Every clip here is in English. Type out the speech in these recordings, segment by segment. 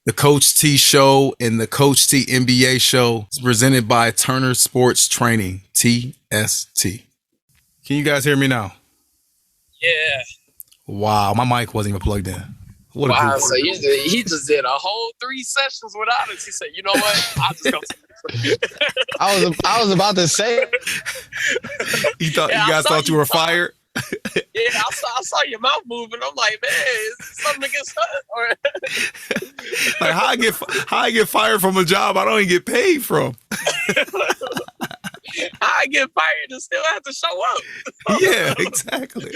The Coach T Show and the Coach T NBA Show is presented by Turner Sports Training, TST. Can you guys hear me now? Yeah. Wow, my mic wasn't even plugged in. What wow, so he just did a whole 3 sessions without us. He said, you know what? I'll just go. I was about to say. You guys thought you were fired? Yeah, I saw your mouth moving. I'm like, man, is something against her? Like how I get fired from a job I don't even get paid from. I get fired and still have to show up. Yeah, exactly.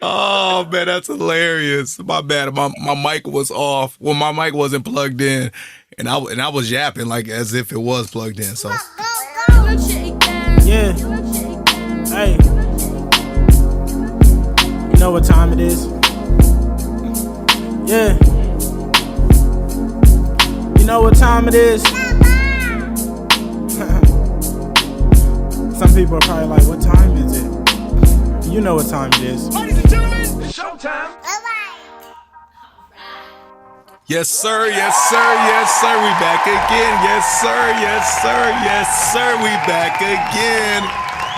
Oh man, that's hilarious. My bad. My mic was off. Well, my mic wasn't plugged in, and I was yapping like as if it was plugged in. So yeah. Hey. You know what time it is? Yeah. You know what time it is? Some people are probably like, what time is it? You know what time it is. Ladies and gentlemen, it's showtime. Yes, sir. Yes, sir. Yes, sir. We back again. Yes, sir. Yes, sir. Yes, sir. We back again.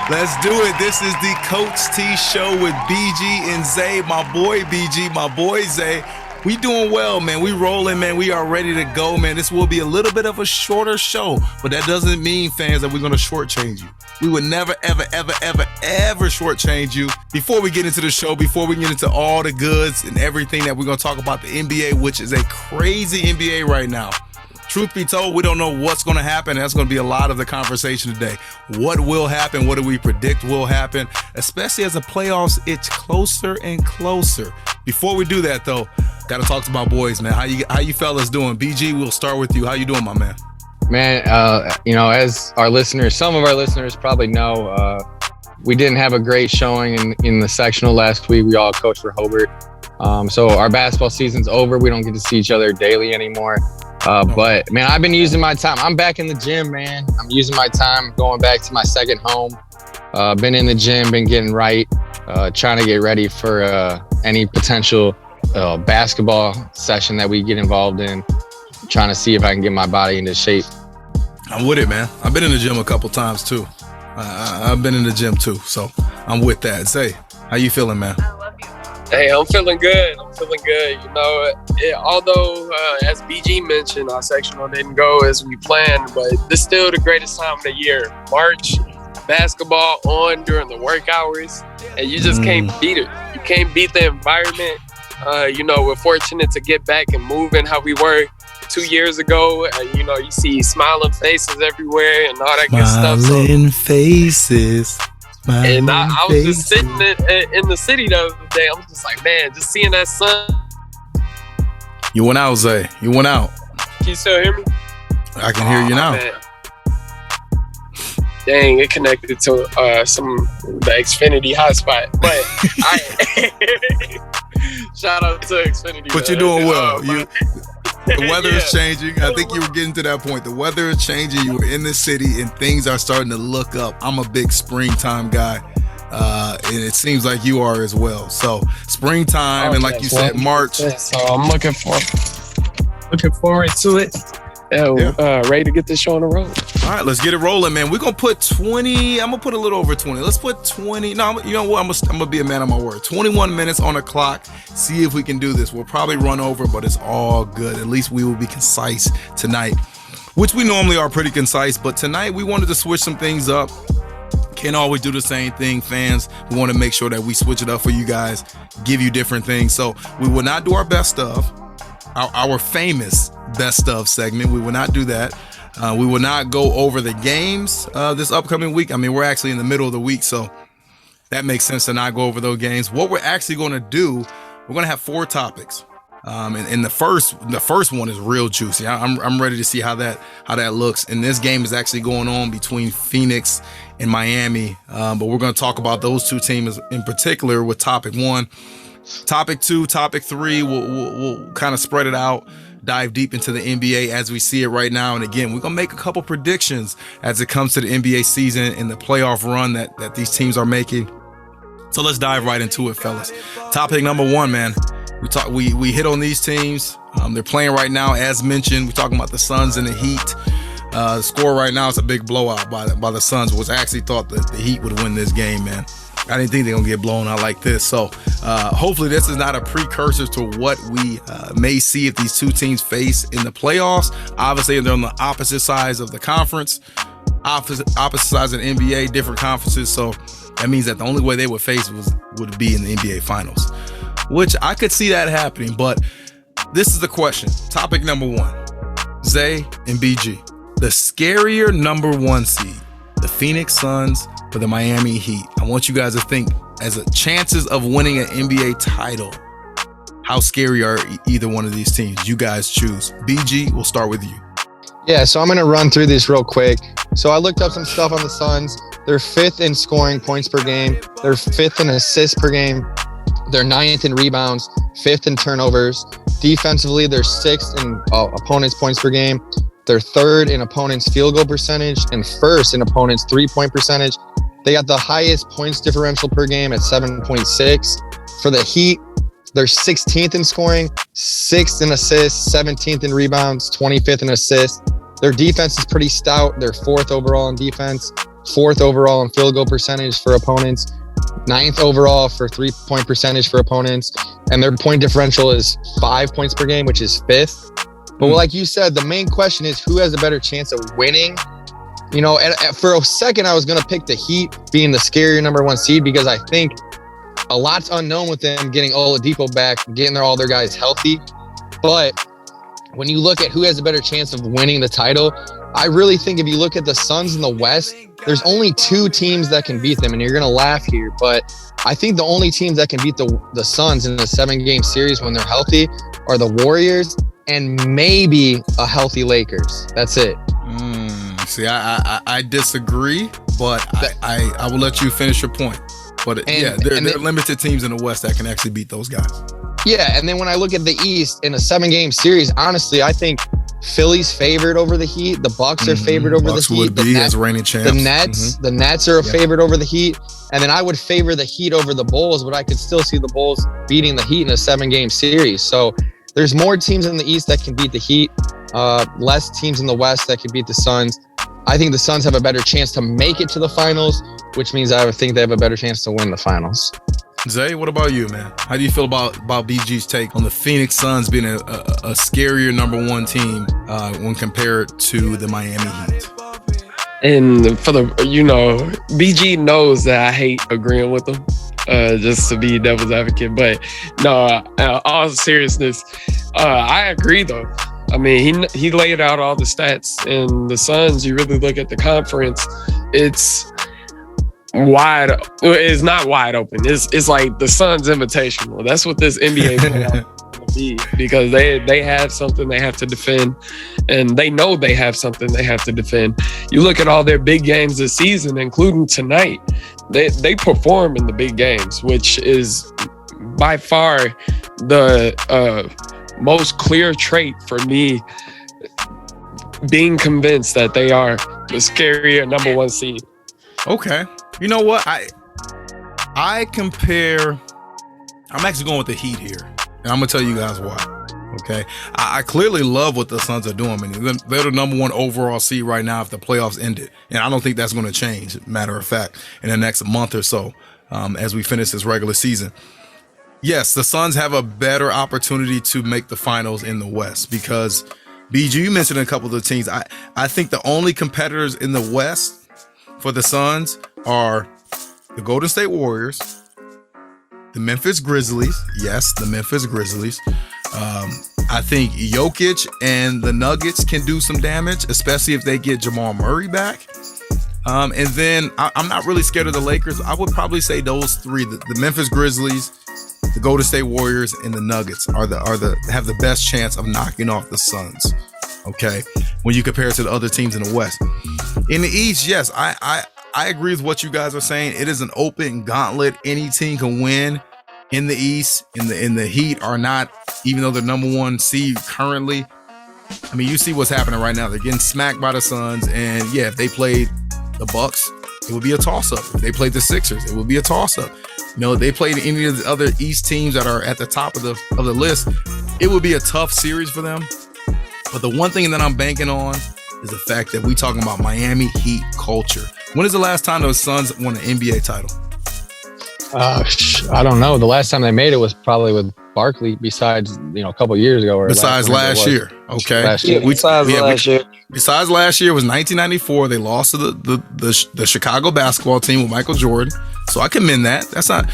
Let's do it. This is the Coach T Show with BG and Zay. My boy BG, my boy Zay. We doing well, man. We rolling, man. We are ready to go, man. This will be a little bit of a shorter show, but that doesn't mean, fans, that we're going to shortchange you. We would never, ever, ever, ever, ever shortchange you. Before we get into the show, before we get into all the goods and everything that we're going to talk about the NBA, which is a crazy NBA right now. Truth be told, we don't know what's going to happen. That's going to be a lot of the conversation today. What will happen? What do we predict will happen? Especially as the playoffs itch closer and closer. Before we do that, though, got to talk to my boys, man. How you fellas doing? BG, we'll start with you. How you doing, my man? Man, as our listeners, some of our listeners probably know, we didn't have a great showing in the sectional last week. We all coached for Hobart. So our basketball season's over. We don't get to see each other daily anymore. But, man, I've been using my time. I'm back in the gym, man. I'm using my time going back to my second home. Been in the gym, been getting right, trying to get ready for any potential basketball session that we get involved in, trying to see if I can get my body into shape. I'm with it, man. I've been in the gym a couple times, too. I've been in the gym, too. So I'm with that. Say, how you feeling, man? I love you. Hey, I'm feeling good. You know, although, as BG mentioned, our sectional didn't go as we planned, but this is still the greatest time of the year. March, basketball on during the work hours, and you just can't beat it. You can't beat the environment. You know, we're fortunate to get back and moving how we were 2 years ago. You know, you see smiling faces everywhere and all that good stuff. Smiling faces. And I was just sitting in the city the other day. I'm just like, man, just seeing that sun. You went out, Zay. You went out. Can you still hear me? I can hear you now. Man. Dang, it connected to the Xfinity hotspot. But shout out to Xfinity. But you're doing well. The weather is changing. I think you were getting to that point. The weather is changing. You were in the city and things are starting to look up. I'm a big springtime guy. And it seems like you are as well. So springtime, and like you said, March. So I'm looking forward to it. Ready to get this show on the road. All right, let's get it rolling, man. We're gonna put 20. I'm gonna put a little over 20. Let's put 20. No, you know what? I'm gonna be a man of my word. 21 minutes on the clock. See if we can do this. We'll probably run over, but it's all good. At least we will be concise tonight, which we normally are pretty concise. But tonight we wanted to switch some things up. Can't always do the same thing, fans. We want to make sure that we switch it up for you guys, give you different things. So we will not do our best of, our famous best of segment. We will not do that. We will not go over the games this upcoming week. I mean, we're actually in the middle of the week, so that makes sense to not go over those games. What we're actually going to do, we're going to have 4 topics. And the first one is real juicy. I'm ready to see how that looks. And this game is actually going on between Phoenix and Miami. But we're going to talk about those 2 teams in particular with topic 1. Topic 2, topic 3, we'll kind of spread it out, dive deep into the NBA as we see it right now. And again, we're going to make a couple predictions as it comes to the NBA season and the playoff run that these teams are making. So let's dive right into it, fellas. Topic number 1, man. We hit on these teams They're playing right now, as mentioned. We're talking about the Suns and the Heat. The score right now is a big blowout by the Suns, which I actually thought that the Heat would win this game, man. I didn't think they're going to get blown out like this. So hopefully this is not a precursor to what we may see if these two teams face in the playoffs. Obviously, they're on the opposite sides of the conference, opposite sides of the NBA, different conferences. So that means that the only way they would face would be in the NBA Finals, which I could see that happening. But this is the question. Topic number one, Zay and BG. The scarier number one seed, the Phoenix Suns for the Miami Heat. I want you guys to think as a chances of winning an NBA title. How scary are either one of these teams? You guys choose. BG, we'll start with you. Yeah, so I'm going to run through this real quick. So I looked up some stuff on the Suns. They're 5th in scoring points per game. They're 5th in assists per game. They're 9th in rebounds, 5th in turnovers. Defensively, they're 6th in opponents' points per game. They're 3rd in opponents' field goal percentage and 1st in opponents' three-point percentage. They got the highest points differential per game at 7.6. For the Heat, they're 16th in scoring, 6th in assists, 17th in rebounds, 25th in assists. Their defense is pretty stout. They're 4th overall in defense, 4th overall in field goal percentage for opponents, 9th overall for three-point percentage for opponents, and their point differential is 5 points per game, which is 5th. But like you said, the main question is who has a better chance of winning? You know, for a second, I was going to pick the Heat being the scarier number one seed because I think a lot's unknown with them getting Oladipo back, getting all their guys healthy. But when you look at who has a better chance of winning the title, I really think if you look at the Suns in the West, there's only 2 teams that can beat them. And you're going to laugh here, but I think the only teams that can beat the Suns in the 7-game series when they're healthy are the Warriors and maybe a healthy Lakers. That's it. See, I disagree, but I will let you finish your point. But there are limited teams in the West that can actually beat those guys. Yeah, and then when I look at the East in a 7-game series, honestly, I think Philly's favored over the Heat. The Bucks are favored over Bucks the Heat. Would be as reigning champs. The Nets are favored over the Heat. And then I would favor the Heat over the Bulls, but I could still see the Bulls beating the Heat in a 7-game series. So there's more teams in the East that can beat the Heat, less teams in the West that can beat the Suns. I think the Suns have a better chance to make it to the finals, which means I would think they have a better chance to win the finals. Zay, what about you, man? How do you feel about BG's take on the Phoenix Suns being a scarier number one team when compared to the Miami Heat? And for BG knows that I hate agreeing with him, just to be devil's advocate. But no, all seriousness, I agree though. I mean, he laid out all the stats, and the Suns, you really look at the conference, it's not wide open. It's like the Suns Invitational. That's what this NBA playoff will be, because they have something they have to defend, and they know they have something they have to defend. You look at all their big games this season, including tonight, they perform in the big games, which is by far the most clear trait for me being convinced that they are the scarier number one seed. Okay. You know what? I'm actually going with the Heat here. And I'm going to tell you guys why. Okay. I clearly love what the Suns are doing. I mean, they're the number one overall seed right now if the playoffs ended. And I don't think that's going to change, matter of fact, in the next month or so as we finish this regular season. Yes, the Suns have a better opportunity to make the finals in the West because, BG, you mentioned a couple of the teams. I think the only competitors in the West for the Suns are the Golden State Warriors, the Memphis Grizzlies. Yes, the Memphis Grizzlies. I think Jokic and the Nuggets can do some damage, especially if they get Jamal Murray back. And then I'm not really scared of the Lakers. I would probably say those three, the Memphis Grizzlies, the Golden State Warriors, and the Nuggets have the best chance of knocking off the Suns. Okay, when you compare it to the other teams in the West. In the East, yes, I agree with what you guys are saying. It is an open gauntlet. Any team can win in the East. In the Heat are not, even though they're number one seed currently. I mean, you see what's happening right now. They're getting smacked by the Suns, and yeah, if they played the Bucks, it would be a toss-up. If they played the Sixers, it would be a toss-up. You know, they played any of the other East teams that are at the top of the list, it would be a tough series for them. But the one thing that I'm banking on is the fact that we talking about Miami Heat culture. When is the last time those Suns won an NBA title? I don't know. The last time they made it was probably with Barkley. Besides, a couple of years ago. Or besides last year, okay. Last year. Besides last year. Besides last year was 1994. They lost to the Chicago basketball team with Michael Jordan. So I commend that. That's not,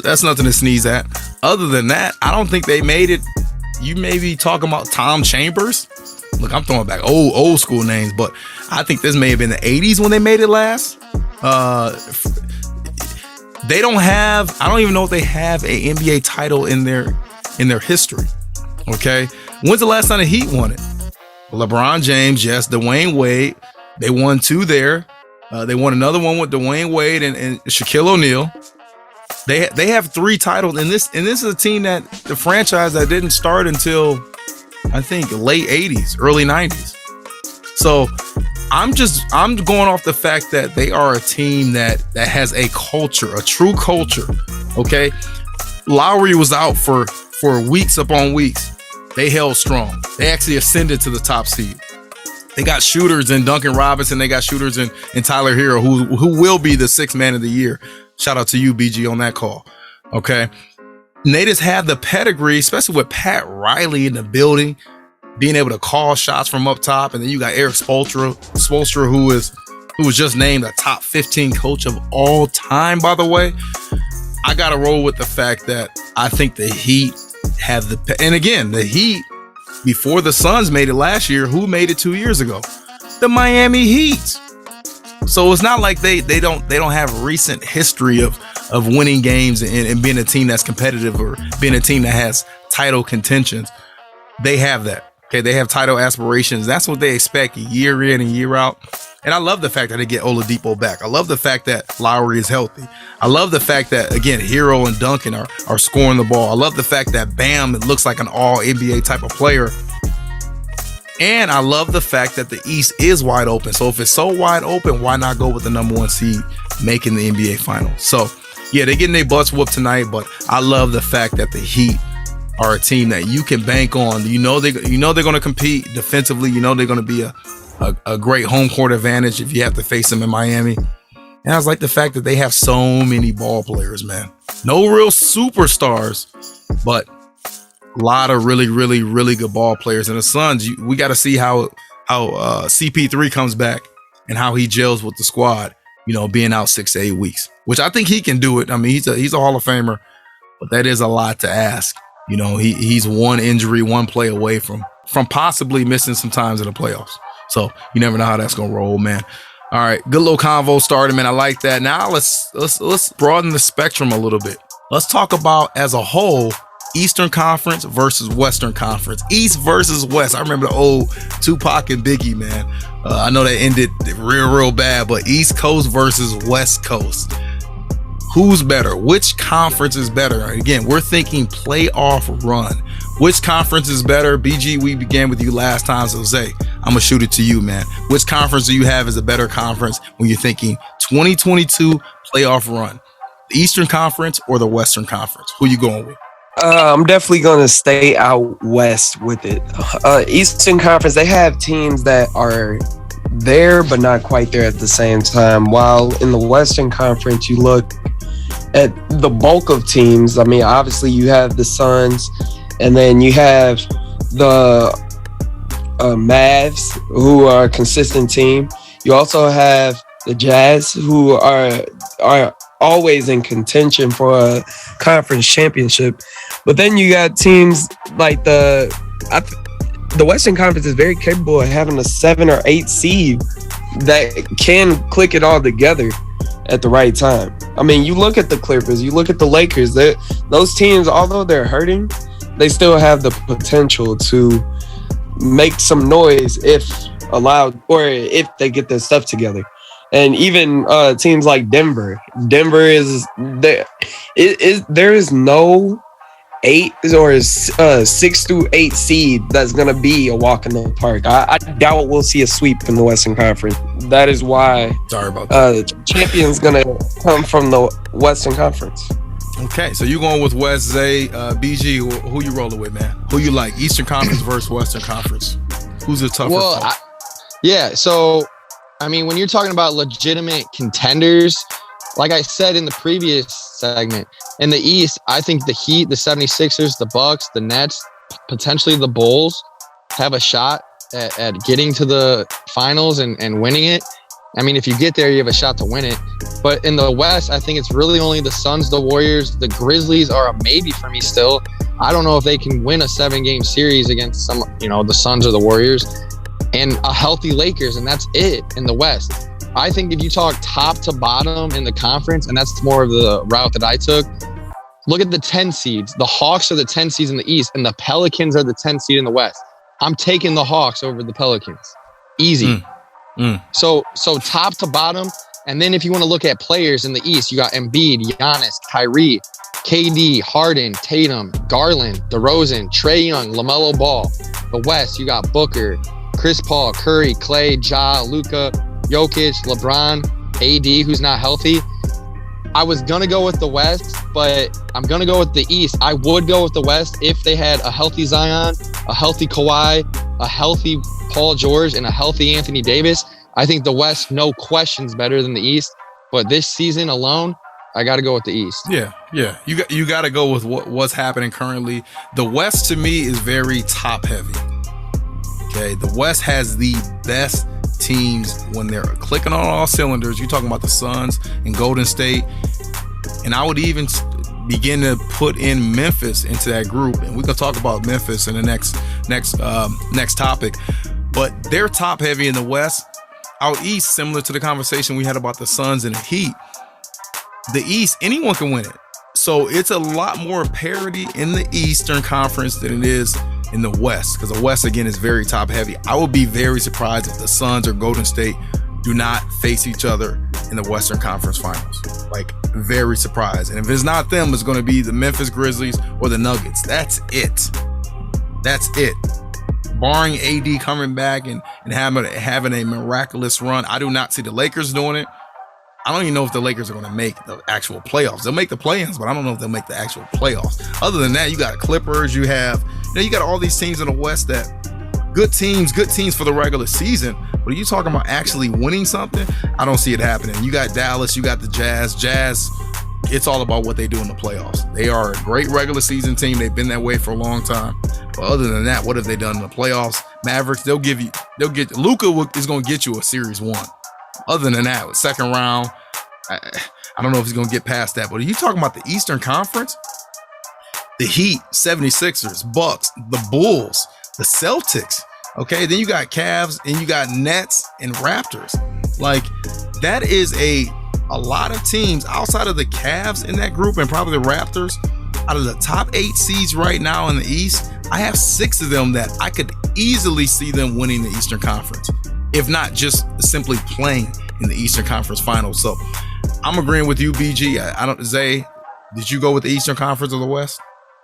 that's nothing to sneeze at. Other than that, I don't think they made it. You may be talking about Tom Chambers. Look, I'm throwing back old school names, but I think this may have been the 80s when they made it last. They don't have, I don't even know if they have a NBA title in their history. Okay. When's the last time the Heat won it? LeBron James, yes. Dwayne Wade, they won 2 there. They won another one with Dwayne Wade and Shaquille O'Neal. They have 3 titles, and this is a team that the franchise that didn't start until I think late 80s, early 90s. So I'm going off the fact that they are a team that has a culture, a true culture. Okay. Lowry was out for weeks upon weeks. They held strong. They actually ascended to the top seed. They got shooters in Duncan Robinson. They got shooters in Tyler Hero, who will be the 6th man of the year. Shout out to you, BG, on that call. Okay. And they just have the pedigree, especially with Pat Riley in the building, being able to call shots from up top. And then you got Eric Spoelstra, who was just named a top 15 coach of all time, by the way. I got to roll with the fact that I think the Heat have and again, the Heat, before the Suns made it last year, who made it 2 years ago? The Miami Heat. So it's not like they don't have recent history of winning games and being a team that's competitive or being a team that has title contentions. They have that. Okay, they have title aspirations. That's what they expect year in and year out. And I love the fact that they get Oladipo back. I love the fact that Lowry is healthy. I love the fact that, again, Hero and Duncan are scoring the ball. I love the fact that Bam looks like an all NBA type of player. And I love the fact that the East is wide open. So if it's so wide open, why not go with the number 1 seed making the NBA Finals? So yeah, they're getting their butts whooped tonight, but I love the fact that the Heat are a team that you can bank on. They're going to compete defensively. They're going to be a great home court advantage if you have to face them in Miami. And I was like the fact that they have so many ball players, man. No real superstars, but a lot of really, really, really good ball players. And the Suns, we got to see how CP3 comes back and how he gels with the squad, being out 6 to 8 weeks, which I think he can do it. I mean, he's a Hall of Famer, but that is a lot to ask. He's one injury, one play away from possibly missing some times in the playoffs. So you never know how that's gonna roll, man. All right, good little convo started, man. I like that. Now let's broaden the spectrum a little bit. Let's talk about as a whole Eastern Conference versus Western Conference. East versus West. I remember the old Tupac and Biggie, man. I know that ended real bad, but East Coast versus West Coast. Who's better? Which conference is better? Again, we're thinking playoff run. Which conference is better? BG, we began with you last time, so Zay, I'm going to shoot it to you, man. Which conference do you have as a better conference when you're thinking 2022 playoff run? The Eastern Conference or the Western Conference? Who you going with? I'm definitely going to stay out west with it. Eastern Conference, they have teams that are there but not quite there at the same time. While in the Western Conference, you look at the bulk of teams. I mean, obviously you have the Suns, and then you have the Mavs, who are a consistent team. You also have the Jazz, who are always in contention for a conference championship. But then you got teams like the Western Conference is very capable of having a 7 or 8 seed that can click it all together at the right time. I mean, you look at the Clippers, you look at the Lakers, those teams, although they're hurting, they still have the potential to make some noise if allowed, or if they get their stuff together. And even teams like Denver is there. There is no 8 or 6 through 8 seed that's gonna be a walk in the park. I doubt we'll see a sweep in the Western Conference. That is why sorry about that. The champion's gonna come from the Western Conference. Okay, so you're going with West, Zay. BG, who you rolling with, man? Who you like? Eastern Conference versus Western Conference. Who's the tougher? Well, so, I mean, when you're talking about legitimate contenders, like I said in the previous segment, in the East, I think the Heat, the 76ers, the Bucks, the Nets, potentially the Bulls have a shot at getting to the finals and winning it. I mean, if you get there, you have a shot to win it. But in the West, I think it's really only the Suns, the Warriors, the Grizzlies are a maybe for me still. I don't know if they can win a 7-game series against the Suns or the Warriors, and a healthy Lakers, and that's it in the West. I think if you talk top to bottom in the conference, and that's more of the route that I took, look at the 10 seeds. The Hawks are the 10 seeds in the East, and the Pelicans are the 10 seed in the West. I'm taking the Hawks over the Pelicans. Easy. So top to bottom. And then if you want to look at players in the East, you got Embiid, Giannis, Kyrie, KD, Harden, Tatum, Garland, DeRozan, Trae Young, LaMelo Ball. The West, you got Booker, Chris Paul, Curry, Clay, Ja, Luka, Jokic, LeBron, AD, who's not healthy. I was going to go with the West, but I'm going to go with the East. I would go with the West if they had a healthy Zion, a healthy Kawhi, a healthy Paul George, and a healthy Anthony Davis. I think the West, no questions, better than the East. But this season alone, I got to go with the East. Yeah. You got to go with what's happening currently. The West, to me, is very top heavy. Okay, the West has the best teams when they're clicking on all cylinders. You're talking about the Suns and Golden State, and I would even begin to put in Memphis into that group, and we can talk about Memphis in the next topic. But they're top heavy in the West. Out East, similar to the conversation we had about the Suns and the Heat, the East, anyone can win it. So it's a lot more parity in the Eastern Conference than it is in the West, because the West, again, is very top heavy. I would be very surprised if the Suns or Golden State do not face each other in the Western Conference Finals. Like, very surprised. And if it's not them, it's going to be the Memphis Grizzlies or the Nuggets. That's it. Barring AD coming back and having a miraculous run, I do not see the Lakers doing it. I don't even know if the Lakers are going to make the actual playoffs. They'll make the play-ins, but I don't know if they'll make the actual playoffs. Other than that, you got Clippers, you got all these teams in the West that good teams for the regular season. But are you talking about actually winning something? I don't see it happening. You got Dallas, you got the Jazz. Jazz, it's all about what they do in the playoffs. They are a great regular season team. They've been that way for a long time. But other than that, what have they done in the playoffs? Mavericks, Luka is going to get you a series one. Other than that, second round, I don't know if he's going to get past that. But are you talking about the Eastern Conference? The Heat, 76ers, Bucks, the Bulls, the Celtics. Okay, then you got Cavs and you got Nets and Raptors. Like, that is a lot of teams outside of the Cavs in that group, and probably the Raptors. Out of the top 8 seeds right now in the East, I have 6 of them that I could easily see them winning the Eastern Conference, if not just simply playing in the Eastern Conference Finals. So I'm agreeing with you, BG. Zay, did you go with the Eastern Conference or the West?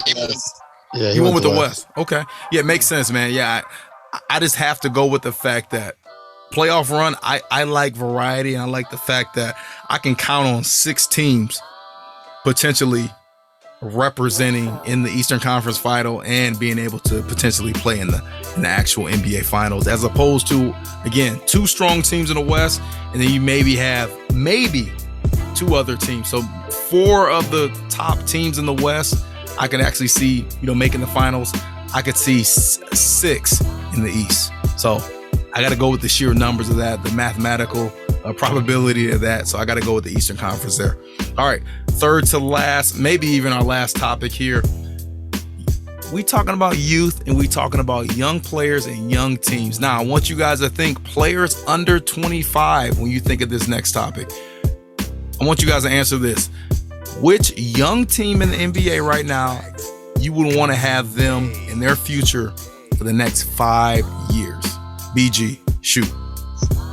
Yeah, you went with the West. Okay. Yeah, it makes sense, man. Yeah, I just have to go with the fact that playoff run, I like variety, and I like the fact that I can count on 6 teams potentially representing in the Eastern Conference Final and being able to potentially play in the actual NBA Finals, as opposed to, again, 2 strong teams in the West, and then you maybe have 2 other teams. So 4 of the top teams in the West, I can actually see, making the finals. I could see 6 in the East. So I got to go with the sheer numbers of that, the mathematical probability of that. So I got to go with the Eastern Conference there. All right, third to last, maybe even our last topic here. We talking about youth, and we talking about young players and young teams. Now, I want you guys to think players under 25 when you think of this next topic. I want you guys to answer this. Which young team in the NBA right now you would want to have them in their future for the next 5 years? BG, shoot.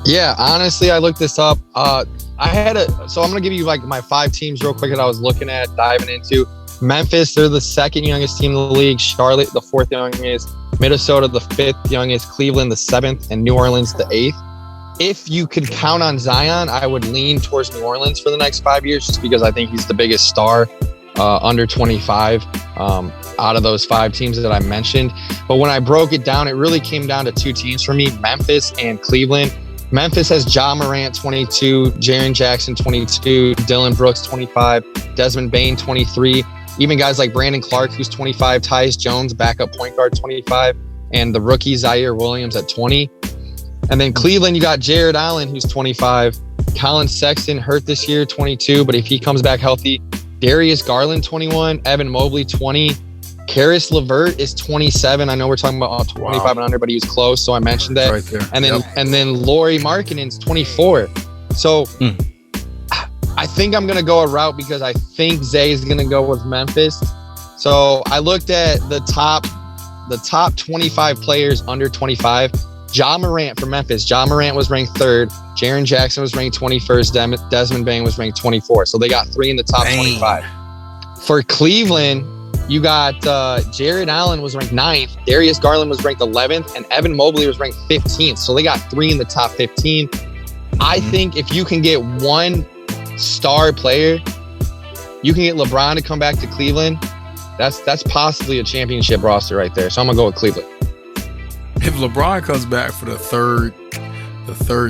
Yeah, honestly, I looked this up. So I'm going to give you like my 5 teams real quick that I was looking at, diving into. Memphis, they're the 2nd youngest team in the league. Charlotte, the 4th youngest. Minnesota, the 5th youngest. Cleveland, the 7th. And New Orleans, the 8th. If you could count on Zion, I would lean towards New Orleans for the next 5 years, just because I think he's the biggest star under 25 out of those 5 teams that I mentioned. But when I broke it down, it really came down to 2 teams for me, Memphis and Cleveland. Memphis has Ja Morant, 22, Jaren Jackson, 22, Dylan Brooks, 25, Desmond Bane, 23, even guys like Brandon Clark, who's 25, Tyus Jones, backup point guard, 25, and the rookie Zaire Williams at 20. And then Cleveland, you got Jared Allen, who's 25, Colin Sexton hurt this year, 22, but if he comes back healthy, Darius Garland, 21, Evan Mobley, 20, Karis LeVert is 27. I know we're talking about 25 and under, but he was close, so I mentioned that. Right there. And then Lauri Markkanen's 24. So I think I'm gonna go a route because I think Zay is gonna go with Memphis. So I looked at the top 25 players under 25. Ja Morant for Memphis. Ja Morant was ranked 3rd. Jaren Jackson was ranked 21st. Desmond Bane was ranked 24th. So they got 3 in the top 25. For Cleveland, you got Jared Allen was ranked 9th, Darius Garland was ranked 11th, and Evan Mobley was ranked 15th. So they got 3 in the top 15. I think if you can get one star player, you can get LeBron to come back to Cleveland. That's possibly a championship roster right there. So I'm gonna go with Cleveland. If LeBron comes back for the third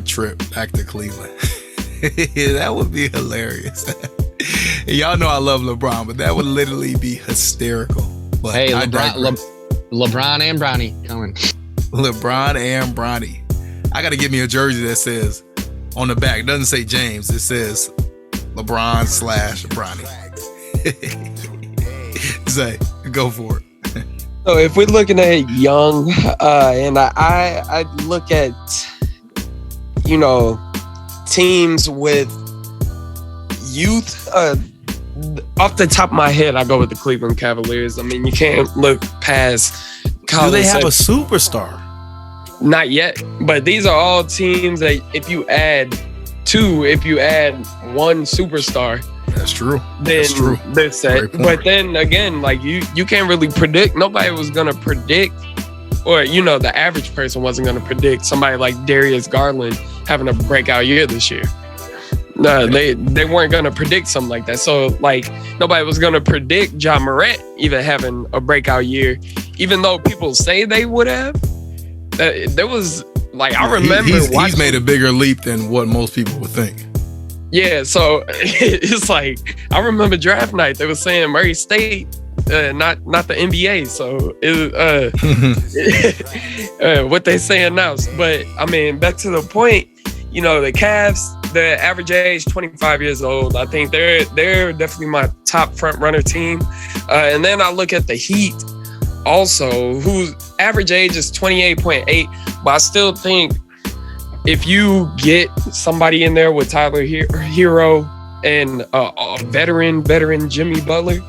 trip back to Cleveland, that would be hilarious. Y'all know I love LeBron, but that would literally be hysterical. But hey, LeBron and Bronny coming. LeBron and Bronny. I got to get me a jersey that says on the back, it doesn't say James, it says LeBron/Bronny. Zay, go for it. So if we're looking at young, and I look at, teams with youth, off the top of my head, I go with the Cleveland Cavaliers. I mean, you can't look past Do they have a superstar? Not yet, but these are all teams that if you add one superstar, That's true. then That's true. they're set. Great point. But then again, like you can't really predict. Nobody was gonna predict, or the average person wasn't gonna predict somebody like Darius Garland having a breakout year this year. No, they weren't gonna predict something like that. So like nobody was gonna predict Ja Morant even having a breakout year, even though people say they would have. There was like I remember he's made a bigger leap than what most people would think. Yeah, so it's like I remember draft night. They were saying Murray State, not the NBA. So what they saying now. But I mean, back to the point. The Cavs, the average age 25 years old. I think they're definitely my top front runner team. And then I look at the Heat, also, whose average age is 28.8. But I still think if you get somebody in there with Tyler Hero and a veteran Jimmy Butler,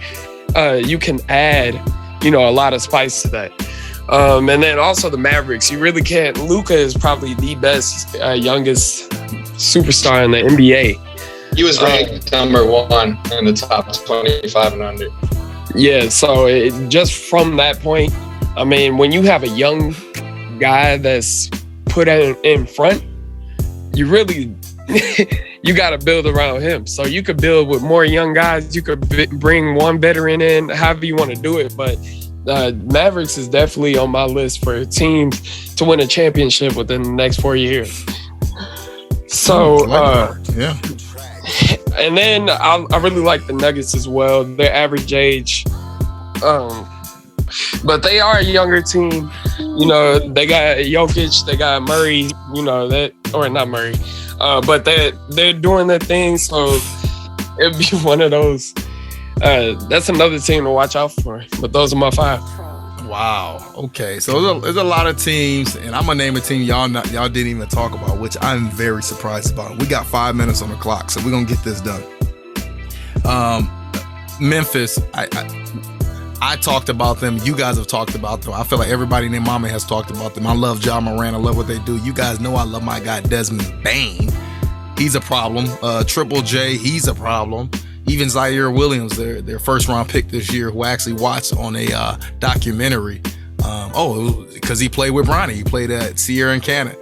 you can add, a lot of spice to that. And then also the Mavericks. You really can't. Luka is probably the best youngest superstar in the NBA. He was ranked number 1 in the top 25 and under. Yeah, so just from that point, I mean, when you have a young guy that's put in front, you really you got to build around him. So you could build with more young guys. You could bring one veteran in, however you want to do it. But Mavericks is definitely on my list for teams to win a championship within the next 4 years. So, yeah. And then I really like the Nuggets as well. Their average age, but they are a younger team. They got Jokic, they got Murray. Not Murray, but they're doing their thing. So it'd be one of those. That's another team to watch out for. But those are my 5. Wow. Okay. So there's a lot of teams, and I'm gonna name a team y'all didn't even talk about, which I'm very surprised about. We got 5 minutes on the clock, so we're gonna get this done. Memphis. I talked about them. You guys have talked about them. I feel like everybody named Mama has talked about them. I love Ja Morant. I love what they do. You guys know I love my guy Desmond Bane. He's a problem. Triple J. He's a problem. Even Zaire Williams, their first round pick this year, who I actually watched on a documentary. Because he played with Bronny. He played at Sierra Canyon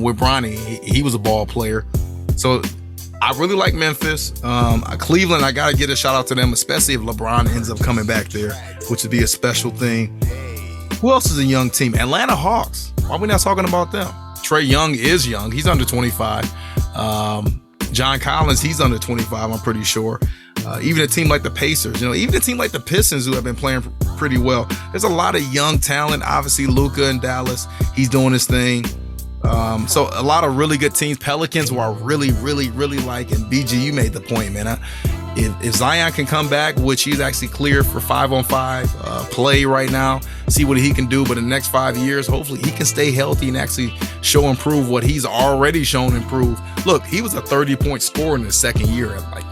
with Bronny. He was a ball player. So I really like Memphis. Cleveland, I got to get a shout out to them, especially if LeBron ends up coming back there, which would be a special thing. Who else is a young team? Atlanta Hawks. Why are we not talking about them? Trae Young is young. He's under 25. John Collins, he's under 25, I'm pretty sure. Even a team like the Pacers, even a team like the Pistons who have been playing pretty well. There's a lot of young talent. Obviously, Luka in Dallas, he's doing his thing. So a lot of really good teams. Pelicans, who I really, really, really like. And BG, you made the point, man. If Zion can come back, which he's actually cleared for 5-on-5 play right now, see what he can do. But in the next 5 years, hopefully he can stay healthy and actually show and prove what he's already shown and prove. Look, he was a 30-point scorer in his second year at like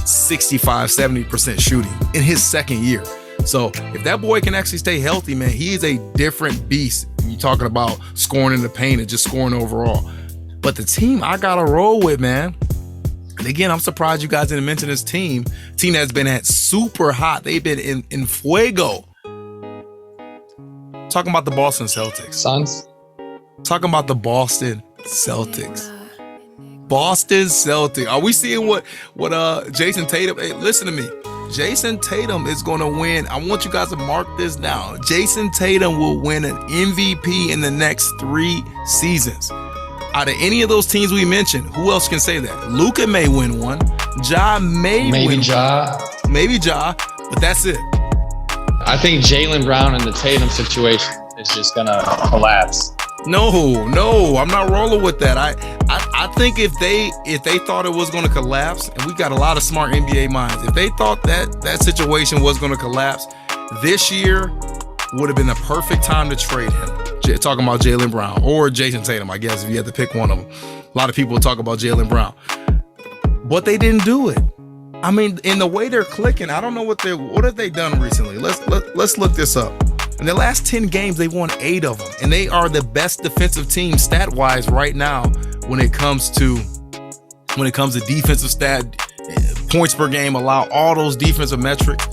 65-70% shooting in his second year. So if that boy can actually stay healthy, man, he is a different beast. You're talking about scoring in the paint and just scoring overall. But the team I got to roll with, man. And again, I'm surprised you guys didn't mention this team. Team that's been at super hot. They've been in fuego. Talking about the Boston Celtics. Suns. Talking about the Boston Celtics. Boston Celtics. Are we seeing what Jason Tatum? Hey, listen to me. Jason Tatum is going to win. I want you guys to mark this down. Jason Tatum will win an MVP in the next 3 seasons. Out of any of those teams we mentioned, who else can say that? Luka may win one. Ja may win Ja. one. Maybe Ja, but that's it. I think Jaylen Brown and the Tatum situation is just going to collapse. No, I'm not rolling with that. I think if they thought it was going to collapse, and we got a lot of smart NBA minds, if they thought that situation was going to collapse, this year would have been the perfect time to trade him. Talking about Jaylen Brown or Jason Tatum, I guess, if you had to pick one of them. A lot of people talk about Jaylen Brown, but they didn't do it. I mean, in the way they're clicking, I don't know what have they done recently. Let's look this up. In the last 10 games, they won 8 of them, and they are the best defensive team stat-wise right now when it comes to defensive stat, points per game, allow all those defensive metrics.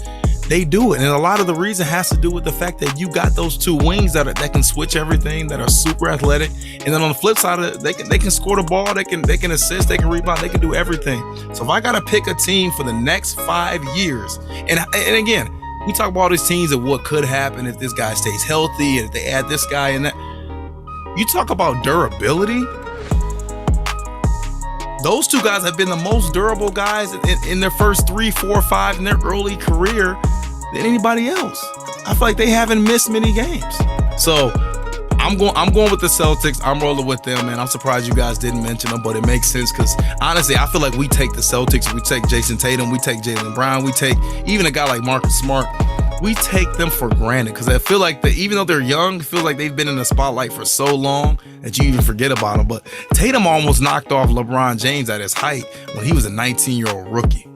They do it, and a lot of the reason has to do with the fact that you got those 2 wings that can switch everything, that are super athletic, and then on the flip side of it, they can score the ball, they can assist, they can rebound, they can do everything. So if I gotta pick a team for the next 5 years, and again, we talk about all these teams of what could happen if this guy stays healthy and if they add this guy and that. You talk about durability. Those 2 guys have been the most durable guys in their first 3, 4, 5 in their early career than anybody else. I feel like they haven't missed many games. So I'm going with the Celtics. I'm rolling with them, man. I'm surprised you guys didn't mention them, but it makes sense because honestly, I feel like we take the Celtics, we take Jason Tatum, we take Jaylen Brown, we take even a guy like Marcus Smart. We take them for granted because I feel like even though they're young, I feel like they've been in the spotlight for so long that you even forget about them. But Tatum almost knocked off LeBron James at his height when he was a 19-year-old rookie.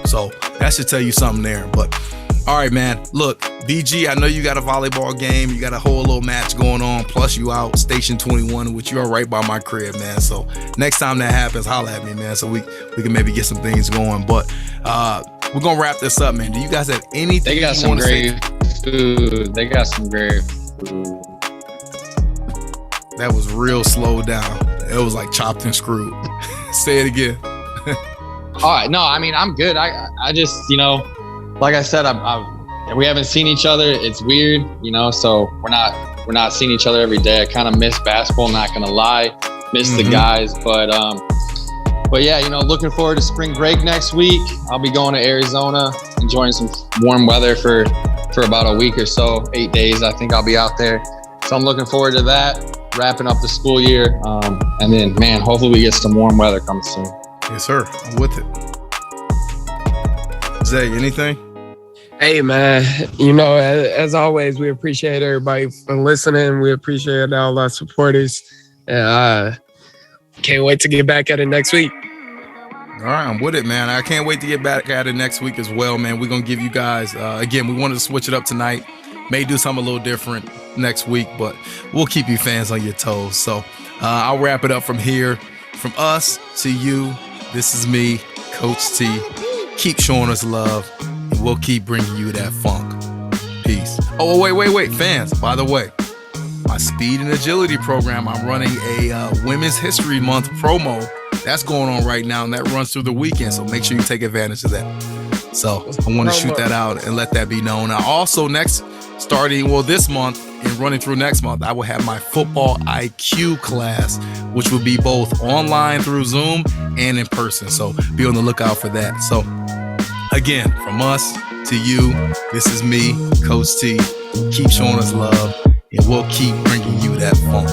So that should tell you something there. But all right, man. Look, BG, I know you got a volleyball game. You got a whole little match going on. Plus, you out Station 21, which you are right by my crib, man. So next time that happens, holla at me, man. So we can maybe get some things going. But we're going to wrap this up, man. Do you guys have anything They got some great food. They got some great food. That was real slowed down. It was like chopped and screwed. Say it again. All right. No, I mean, I'm good. I just, like I said, we haven't seen each other. It's weird, so we're not seeing each other every day. I kind of miss basketball, not going to lie. Miss the guys. But yeah, looking forward to spring break next week. I'll be going to Arizona, enjoying some warm weather for about a week or so, 8 days. I think I'll be out there. So I'm looking forward to that, wrapping up the school year. And then, man, hopefully we get some warm weather coming soon. Yes, sir. I'm with it. Zay, anything? Hey, man, as always, we appreciate everybody for listening. We appreciate all our supporters. And can't wait to get back at it next week. All right, I'm with it, man. I can't wait to get back at it next week as well, man. We're going to give you guys, again, we wanted to switch it up tonight. May do something a little different next week, but we'll keep you fans on your toes. So I'll wrap it up from here. From us to you, this is me, Coach T. Keep showing us love, and we'll keep bringing you that funk. Peace. Oh, wait, fans. By the way, my speed and agility program, I'm running a Women's History Month promo That's going on right now, and that runs through the weekend. So make sure you take advantage of that. So I want to shoot that out and let that be known. Now, also this month and running through next month, I will have my football IQ class, which will be both online through Zoom and in person. So be on the lookout for that. So again, from us to you, this is me, Coach T. Keep showing us love, and we'll keep bringing you that funk.